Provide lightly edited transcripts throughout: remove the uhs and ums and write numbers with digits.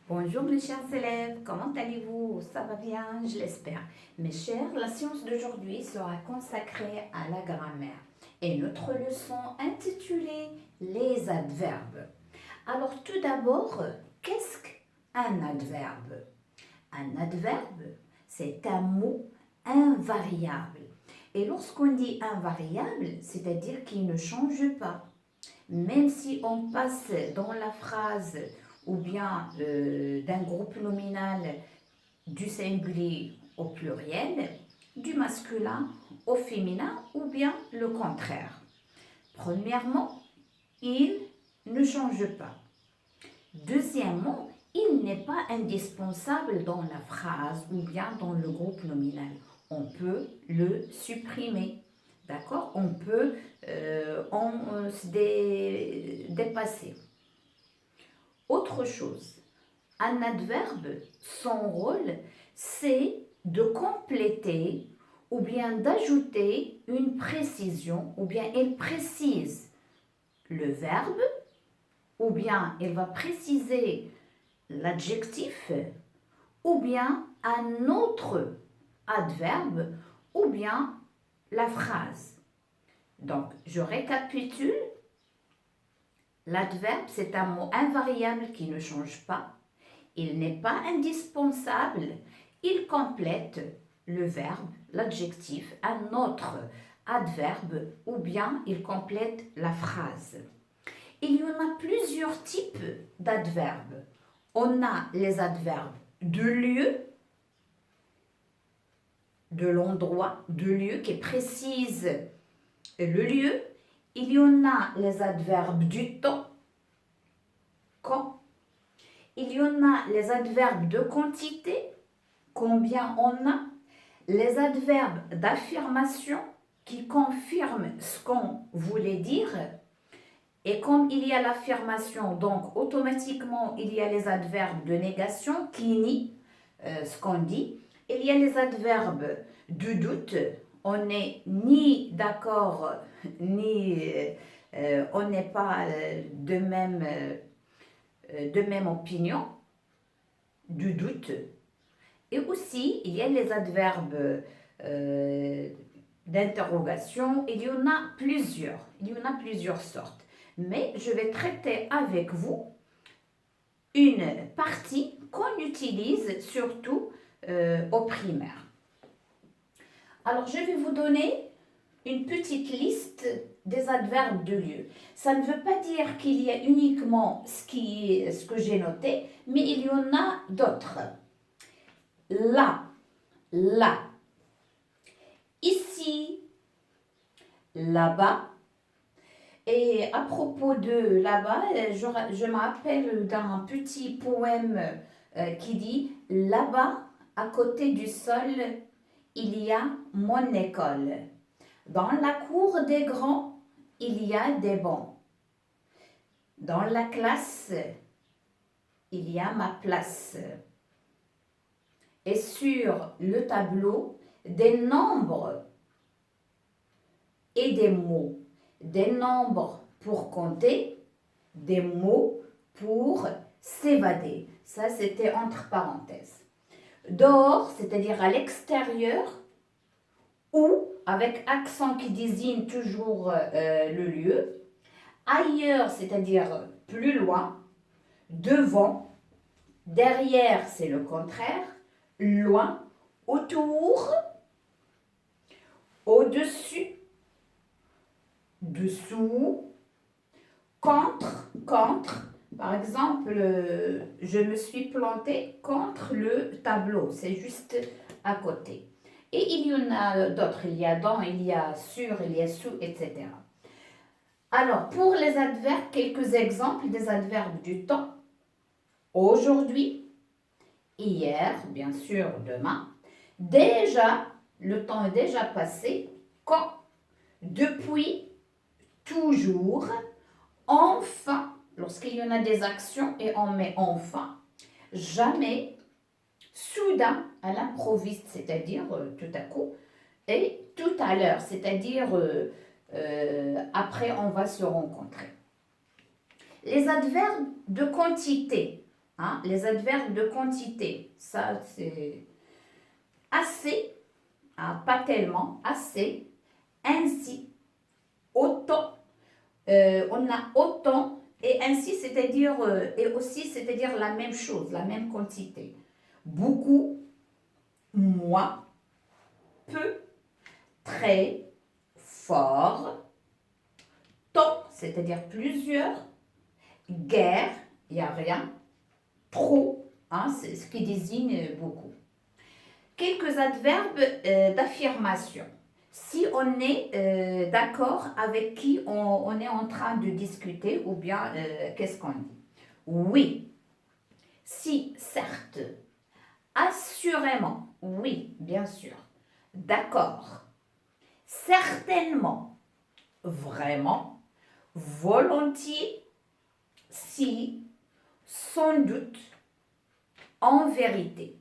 Bonjour mes chers élèves, comment allez-vous? Ça va bien, je l'espère. Mes chers, la séance d'aujourd'hui sera consacrée à la grammaire et notre leçon intitulée Les adverbes. Alors tout d'abord, qu'est-ce qu'un adverbe? Un adverbe, c'est un mot invariable. Et lorsqu'on dit invariable, c'est-à-dire qu'il ne change pas. Même si on passe dans la phrase ou bien d'un groupe nominal du singulier au pluriel, du masculin au féminin ou bien le contraire. Premièrement, il ne change pas. Deuxièmement, il n'est pas indispensable dans la phrase ou bien dans le groupe nominal. On peut le supprimer. D'accord? On peut se dépasser. Autre chose, un adverbe, son rôle, c'est de compléter ou bien d'ajouter une précision, ou bien il précise le verbe, ou bien il va préciser l'adjectif, ou bien un autre adverbe, ou bien la phrase. Donc, je récapitule. L'adverbe, c'est un mot invariable qui ne change pas. Il n'est pas indispensable. Il complète le verbe, l'adjectif, un autre adverbe ou bien il complète la phrase. Il y en a plusieurs types d'adverbes. On a les adverbes de lieu, de l'endroit, de lieu qui précise le lieu. Il y en a les adverbes du temps, quand. Il y en a les adverbes de quantité, combien on a. Les adverbes d'affirmation qui confirment ce qu'on voulait dire. Et comme il y a l'affirmation, donc automatiquement il y a les adverbes de négation qui nient ce qu'on dit. Il y a les adverbes de doute. On n'est ni d'accord, ni on n'est pas de même opinion, du doute. Et aussi, il y a les adverbes d'interrogation. Il y en a plusieurs. Il y en a plusieurs sortes. Mais je vais traiter avec vous une partie qu'on utilise surtout au primaire. Alors, je vais vous donner une petite liste des adverbes de lieu. Ça ne veut pas dire qu'il y a uniquement ce que j'ai noté, mais il y en a d'autres. Là, là, ici, là-bas. Et à propos de là-bas, je m'appelle d'un petit poème qui dit « Là-bas, à côté du sol, il y a mon école. Dans la cour des grands, il y a des bancs. Dans la classe, il y a ma place. Et sur le tableau, des nombres et des mots. Des nombres pour compter, des mots pour s'évader. Ça, c'était entre parenthèses. Dehors, c'est-à-dire à l'extérieur, ou avec accent qui désigne toujours le lieu. Ailleurs, c'est-à-dire plus loin. Devant, derrière, c'est le contraire. Loin, autour, au-dessus, dessous, contre. Par exemple, je me suis plantée contre le tableau, c'est juste à côté. Et il y en a d'autres, il y a dans, il y a sur, il y a sous, etc. Alors, pour les adverbes, quelques exemples des adverbes du temps. Aujourd'hui, hier, bien sûr, demain. Déjà, le temps est déjà passé. Quand, depuis, toujours, enfin, lorsqu'il y en a des actions et on met enfin, jamais, soudain, à l'improviste, c'est-à-dire tout à coup, et tout à l'heure, c'est-à-dire après on va se rencontrer. Les adverbes de quantité. hein, les adverbes de quantité. Ça, c'est assez, hein, pas tellement, assez, ainsi, autant. On a autant et ainsi, c'est-à-dire, et aussi, c'est-à-dire la même chose, la même quantité. Beaucoup, moins, peu, très, fort, tant, c'est-à-dire plusieurs, guère, il n'y a rien, trop, hein, c'est ce qui désigne beaucoup. Quelques adverbes d'affirmation. Si on est d'accord avec qui on est en train de discuter ou bien qu'est-ce qu'on dit? Oui, si, certes, assurément, oui, bien sûr, d'accord, certainement, vraiment, volontiers, si, sans doute, en vérité.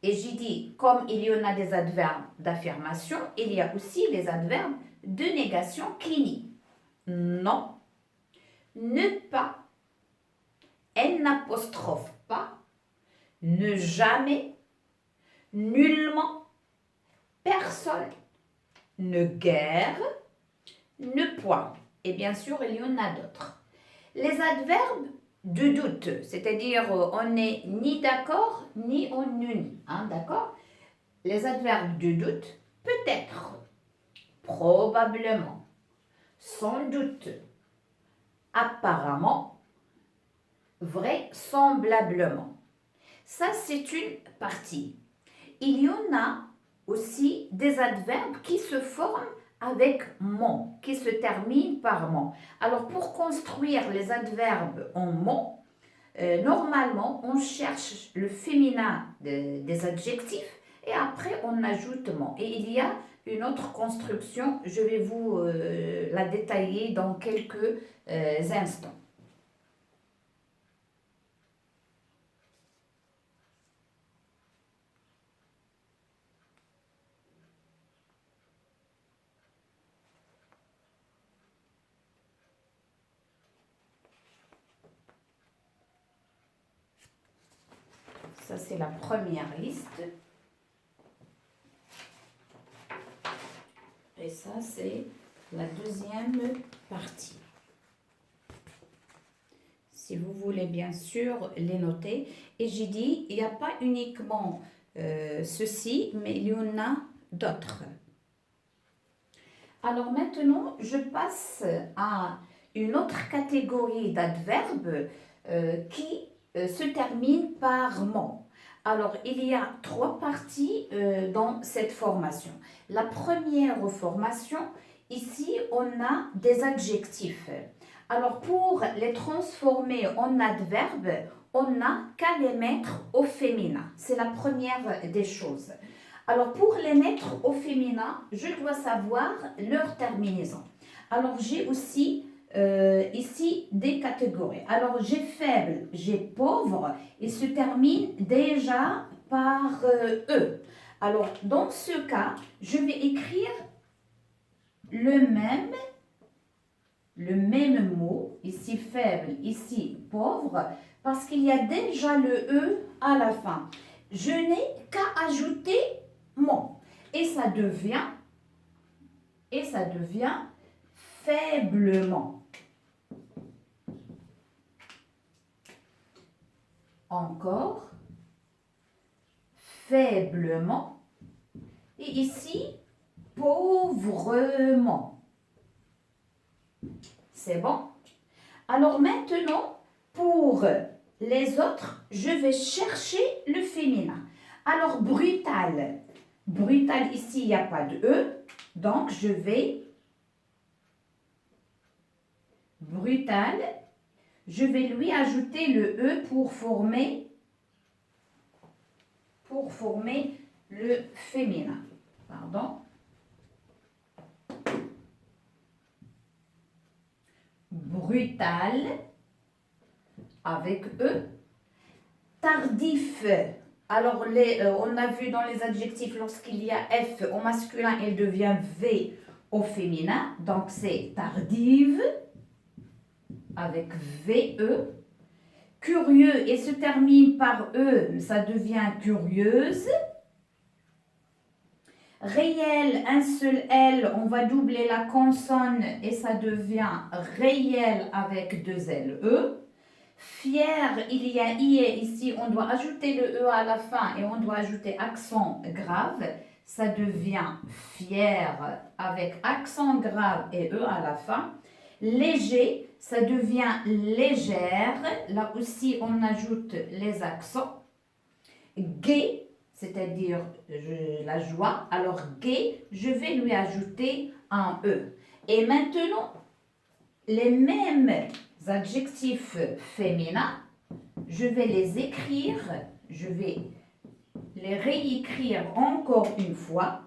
Et j'ai dit, comme il y en a des adverbes d'affirmation, il y a aussi les adverbes de négation qui nient. Non, ne pas, elle n'apostrophe pas, ne jamais, nullement, personne, ne guère, ne point. Et bien sûr, il y en a d'autres. Les adverbes de doute, c'est-à-dire on n'est ni d'accord ni on ne nie, hein, d'accord? Les adverbes de doute, peut-être, probablement, sans doute, apparemment, vraisemblablement. Ça, c'est une partie. Il y en a aussi des adverbes qui se forment avec mon, qui se terminent par mon. Alors, pour construire les adverbes en mon, normalement, on cherche le féminin des adjectifs et après, on ajoute mon. Et il y a une autre construction, je vais vous la détailler dans quelques instants. Ça, c'est la première liste. Et ça, c'est la deuxième partie. Si vous voulez bien sûr les noter. Et j'ai dit, il n'y a pas uniquement ceci, mais il y en a d'autres. Alors maintenant, je passe à une autre catégorie d'adverbes qui se termine par mon. Alors, il y a trois parties dans cette formation. La première formation, ici, on a des adjectifs. Alors, pour les transformer en adverbes, on n'a qu'à les mettre au féminin. C'est la première des choses. Alors, pour les mettre au féminin, je dois savoir leur terminaison. Alors, j'ai aussi ici des catégories. Alors, j'ai faible, j'ai pauvre, il se termine déjà par E. Alors, dans ce cas, je vais écrire le même mot, ici faible, ici pauvre, parce qu'il y a déjà le E à la fin. Je n'ai qu'à ajouter mon. Et ça devient faiblement. Encore, faiblement. Et ici, pauvrement. C'est bon? Alors maintenant, pour les autres, je vais chercher le féminin. Alors, brutal. Brutal, ici, il n'y a pas de E. Donc, je vais brutal. Je vais lui ajouter le E pour former le féminin. Pardon. Brutal avec E. Tardif. Alors, on a vu dans les adjectifs, lorsqu'il y a F au masculin, il devient V au féminin. Donc, c'est tardive avec VE. Curieux et se termine par E, ça devient curieuse. Réel, un seul L, on va doubler la consonne et ça devient réel avec deux L, E. Fier, il y a I et ici, on doit ajouter le E à la fin et on doit ajouter accent grave. Ça devient fier avec accent grave et E à la fin. Léger, ça devient légère. Là aussi, on ajoute les accents. Gai, c'est-à-dire la joie. Alors, gai, je vais lui ajouter un E. Et maintenant, les mêmes adjectifs féminins, je vais les écrire, je vais les réécrire encore une fois.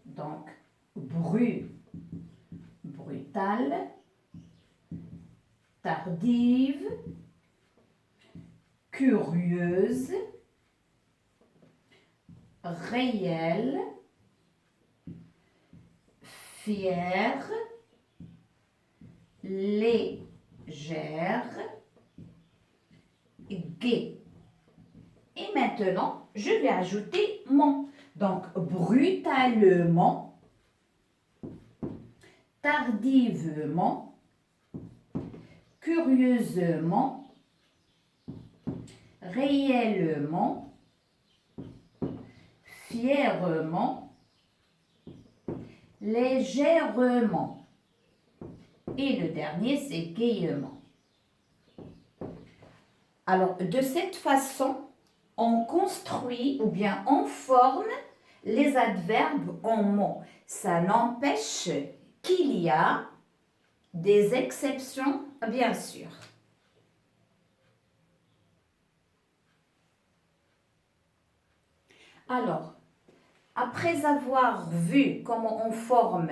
Donc, brutale, tardive, curieuse, réelle, fière, légère, gai. Et maintenant, je vais ajouter mon. Donc, brutalement, tardivement, curieusement, réellement, fièrement, légèrement. Et le dernier, c'est gaiement. Alors, de cette façon, on construit ou bien on forme les adverbes en mots. Ça n'empêche qu'il y a des exceptions, bien sûr. Alors, après avoir vu comment on forme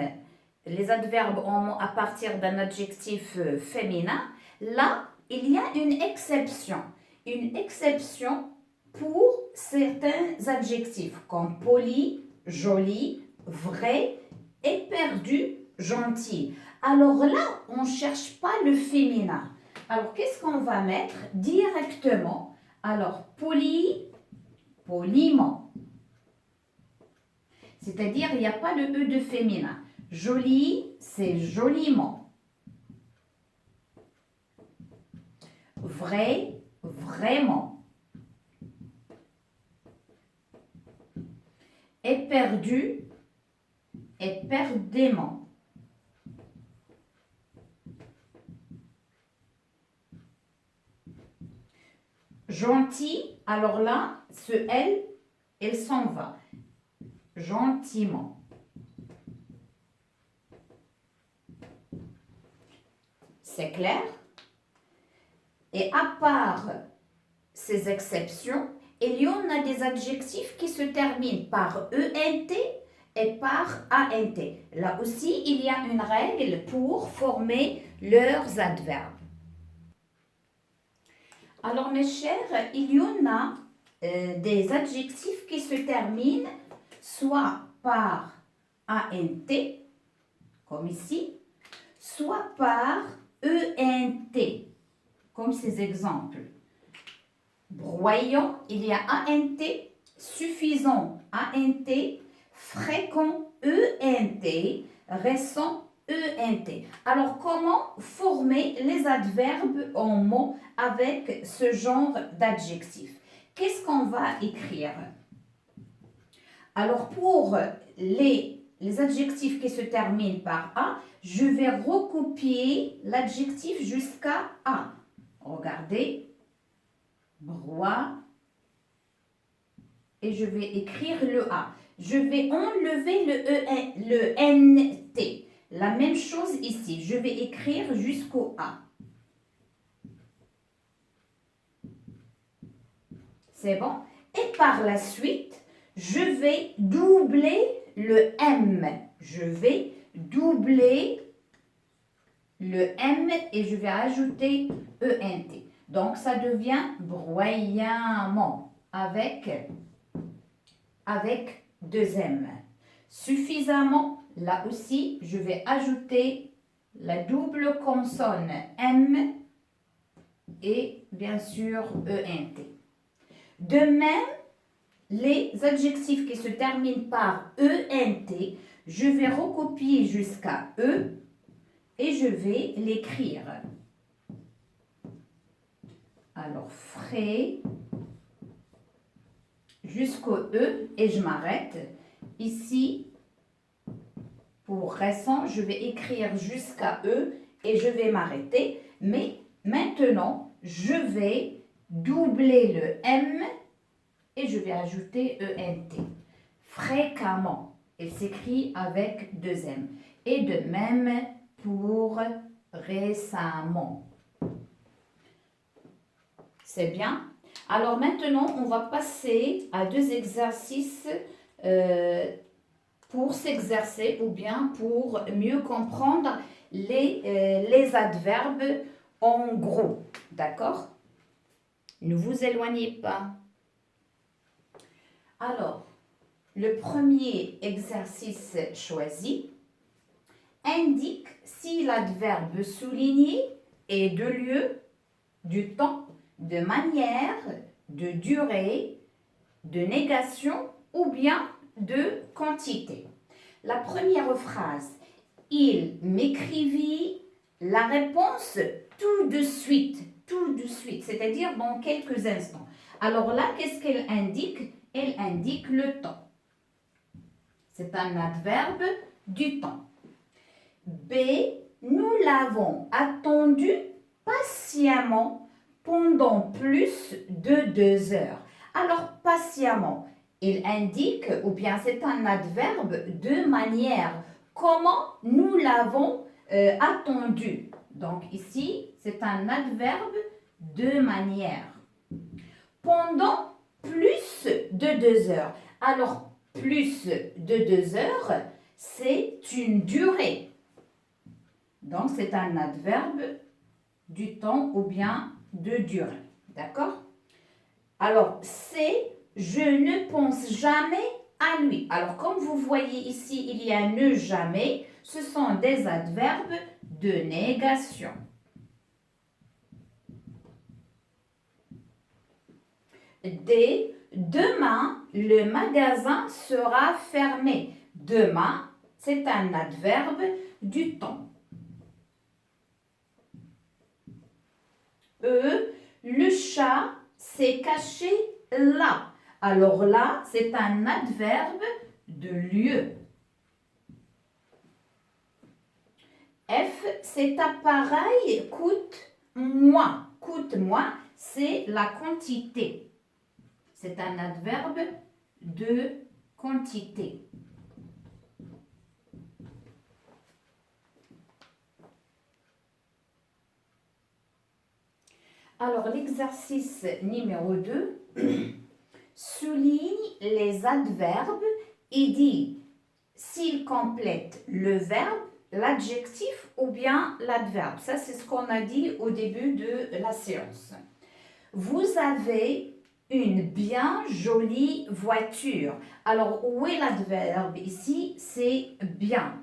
les adverbes en mots à partir d'un adjectif féminin, là, il y a une exception. Une exception pour certains adjectifs comme poli, joli, vrai, éperdu, gentil. Alors là, on ne cherche pas le féminin. Alors, qu'est-ce qu'on va mettre directement? Alors, poli, poliment. C'est-à-dire, il n'y a pas le E de féminin. Joli, c'est joliment. Vrai, vraiment. Éperdu, éperdément. Gentil, alors là, ce L, il s'en va. Gentiment. C'est clair? Et à part ces exceptions, il y en a des adjectifs qui se terminent par ENT et par ANT. Là aussi, il y a une règle pour former leurs adverbes. Alors, mes chers, il y en a des adjectifs qui se terminent soit par ANT, comme ici, soit par ENT, comme ces exemples. Broyant, il y a ANT, suffisant, ANT, fréquent, ENT, récent, ENT. Alors, comment former les adverbes en mots avec ce genre d'adjectifs? Qu'est-ce qu'on va écrire? Alors, pour les adjectifs qui se terminent par A, je vais recopier l'adjectif jusqu'à A. Regardez. Broie. Et je vais écrire le A. Je vais enlever le NT. La même chose ici. Je vais écrire jusqu'au A. C'est bon? Et par la suite, je vais doubler le M. Je vais doubler le M et je vais ajouter ENT. Donc, ça devient bruyamment avec deux M. Suffisamment, là aussi, je vais ajouter la double consonne M et bien sûr ENT. De même, les adjectifs qui se terminent par ENT, je vais recopier jusqu'à E et je vais l'écrire. Alors, frais jusqu'au E et je m'arrête. Ici, pour récent, je vais écrire jusqu'à E et je vais m'arrêter. Mais maintenant, je vais doubler le M et je vais ajouter ENT. Fréquemment, il s'écrit avec 2 M. Et de même pour récemment. C'est bien. Alors maintenant, on va passer à 2 exercices pour s'exercer ou bien pour mieux comprendre les adverbes en gros. D'accord? Ne vous éloignez pas. Alors, le premier exercice choisi indique si l'adverbe souligné est de lieu, du temps, de manière, de durée, de négation ou bien de quantité. La première phrase, il m'écrivit la réponse tout de suite, c'est-à-dire dans quelques instants. Alors là, qu'est-ce qu'elle indique? Elle indique le temps. C'est un adverbe du temps. B, nous l'avons attendu patiemment pendant plus de 2 heures. Alors, patiemment, il indique, ou bien c'est un adverbe de manière. Comment nous l'avons attendu? Donc ici, c'est un adverbe de manière. Pendant plus de 2 heures. Alors, plus de 2 heures, c'est une durée. Donc, c'est un adverbe du temps ou bien de durée. D'accord? Alors, c'est je ne pense jamais à lui. Alors, comme vous voyez ici, il y a ne jamais. Ce sont des adverbes de négation. D. Demain, le magasin sera fermé. Demain, c'est un adverbe du temps. E. Le chat s'est caché là. Alors là, c'est un adverbe de lieu. F. Cet appareil coûte moins. Coûte moins, c'est la quantité. C'est un adverbe de quantité. Alors, l'exercice numéro 2 souligne les adverbes et dit s'ils complètent le verbe, l'adjectif ou bien l'adverbe. Ça, c'est ce qu'on a dit au début de la séance. Vous avez une bien jolie voiture. Alors, où est l'adverbe ici? C'est bien.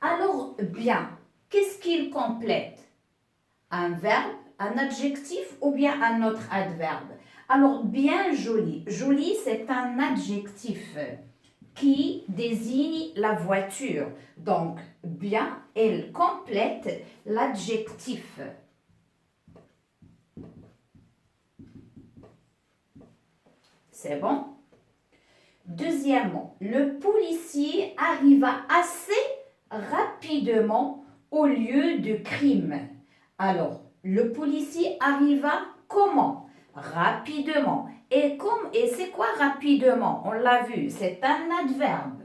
Alors, bien, qu'est-ce qu'il complète? Un verbe, un adjectif ou bien un autre adverbe? Alors, bien joli. Joli, c'est un adjectif qui désigne la voiture. Donc, bien, elle complète l'adjectif. C'est bon? Deuxièmement, le policier arriva assez rapidement au lieu de crime. Alors, le policier arriva comment? Rapidement. Et c'est quoi rapidement? On l'a vu, c'est un adverbe.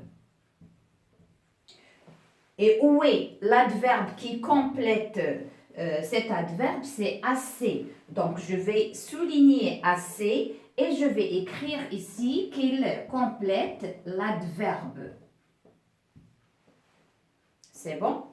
Et où est l'adverbe qui complète cet adverbe? C'est assez. Donc, je vais souligner assez et je vais écrire ici qu'il complète l'adverbe. C'est bon?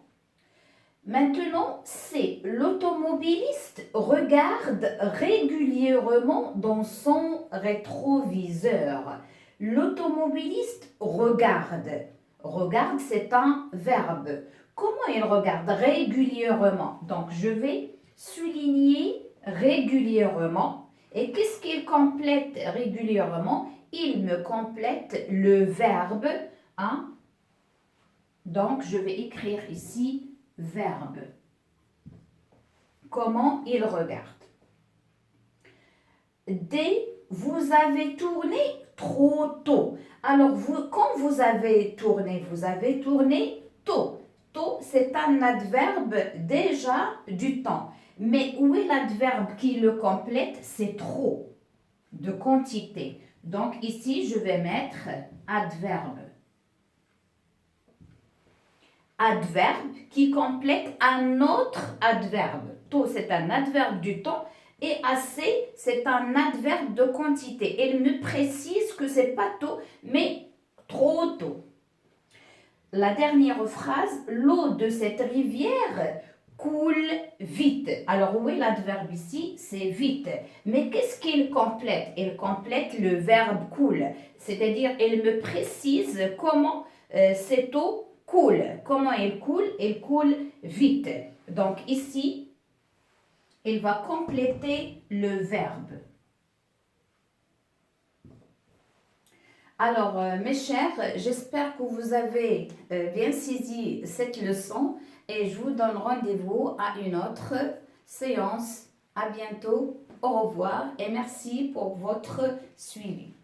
Maintenant, c'est l'automobiliste regarde régulièrement dans son rétroviseur. L'automobiliste regarde. Regarde, c'est un verbe. Comment il regarde? Régulièrement. Donc, je vais souligner régulièrement. Et qu'est-ce qu'il complète régulièrement? Il me complète le verbe, hein? Donc, je vais écrire ici verbe. Comment il regarde? D, vous avez tourné trop tôt. Alors, quand vous avez tourné tôt. Tôt, c'est un adverbe déjà du temps. Mais où est l'adverbe qui le complète? C'est trop, de quantité. Donc, ici, je vais mettre adverbe. Adverbe qui complète un autre adverbe. Tôt, c'est un adverbe du temps. Et assez, c'est un adverbe de quantité. Elle me précise que c'est pas tôt, mais trop tôt. La dernière phrase, l'eau de cette rivière coule vite. Alors, où est l'adverbe ici? C'est vite. Mais qu'est-ce qu'il complète? Il complète le verbe coule. C'est-à-dire, elle me précise comment cette eau coule. Comment elle coule? Elle coule vite. Donc, ici, il va compléter le verbe. Alors, mes chers, j'espère que vous avez bien saisi cette leçon et je vous donne rendez-vous à une autre séance. À bientôt, au revoir et merci pour votre suivi.